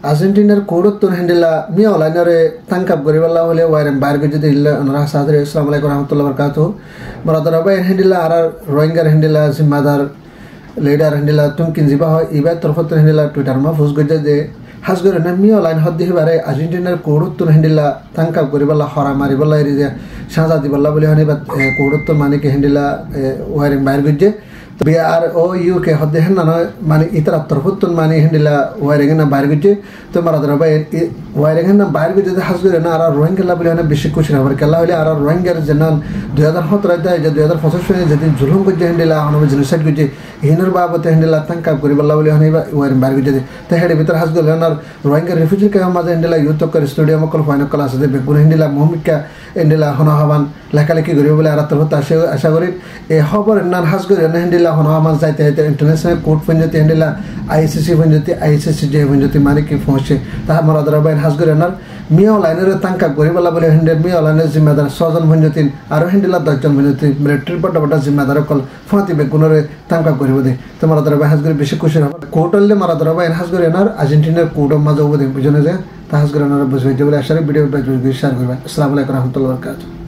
আর্জেন্টিনার কোডত্তর হ্যান্ডেলা মিয়া অনলাইনরে তাঙ্কাপ গরিবাল্লা হলে ওয়ারেন বাইরে যদি ইল্লা ওনারা সাদরে আসসালামু আলাইকুম রহমতুল্লাহ বারাকাতুহু মারাদার বাই হ্যান্ডেলা আর রোহিঙ্গার হ্যান্ডেলা জিম্মাদার লিডার হ্যান্ডেলা তুমকিন জিবা হয় ইবার তরফত্তর হ্যান্ডেলা টুইটার মা ফুস গজ্জা যে হাজগরে না মিয়া অনলাইন হদ্দি বারে আর্জেন্টিনার কোডত্তর হ্যান্ডেলা তাঙ্কাপ গরিবাল্লা হরা মারিবাল্লা এরি যে সাজা দিবাল্লা বলে হনে বা কোডত্তর মানে কি হ্যান্ডেলা ওয়ারেন বাইরে গজ্জে আর ও ইউকে হদ্দে হেন না মানে ইতার তরফত্তন মানে হ্যান্ডেলা ওয়ারিং না বাইরে গজ্জে তো মারাদার বাই ওয়ারিং না বাইরে গজ্জে হাজগরে না আর রোহিঙ্গা বলে হনে বেশি খুশি হবার কেলা হলে আর রোহিঙ্গার যেন 2017 যে 2025 সনে যেদিন জুলুম গজ্জে হ্যান্ডেলা হনবে জেনোসাইড গজ্জে হিনর বাবতে হ্যান্ডেলা তাঙ্কাপ গরিবাল্লা বলে হনে ওয়ারিং বাইরে গজ্জে তো হেডে ভিতর হাজগরে না রোহিঙ্গা রিফিউজি কে মাঝে হ্যান্ডেলা ইউথ কর স্টেডিয়াম কল ফাইনাল কল আছে বেগুন হ্যান্ডেলা মোহাম্মদকা হ্যান্ডেলা হনা হবান লেখালেখি করিব বলে আর তরফত আশা করি এই খবর না হাজগরে না হ্যান্ডেলা হনা হবান যাইতে যাইতে ইন্টারন্যাশনাল কোর্ট পঞ্জতি হ্যান্ডেলা আইসিসি পঞ্জতি আইসিসি যে পঞ্জতি মানে কি পৌঁছে তা মারাদার বাইন হাজগরে না মিয়া লাইনের তাঙ্কা গরিবাল্লা বলে হ্যান্ডেল মিয়া লাইনের জিম্মাদার 6 জন পঞ্জতিন আর হ্যান্ডেলা 10 জন পঞ্জতি মিলিটারি বড় জিম্মাদার কল ফাঁতি বেগুনরে তাঙ্কা করিব দে তো মারাদার বাই হাজগরে বেশি খুশি হবে কোর্ট হলে মারাদার বাইন হাজগরে না আর্জেন্টিনার কোর্ট মাঝে ওবদে বুঝনে যে তা হাজগরে না বুঝবে যে বলে আশারে ভিডিও শেয়ার করবে আসসালামু আলাইকুম রহমতুল্লাহ বারাকাতুহু।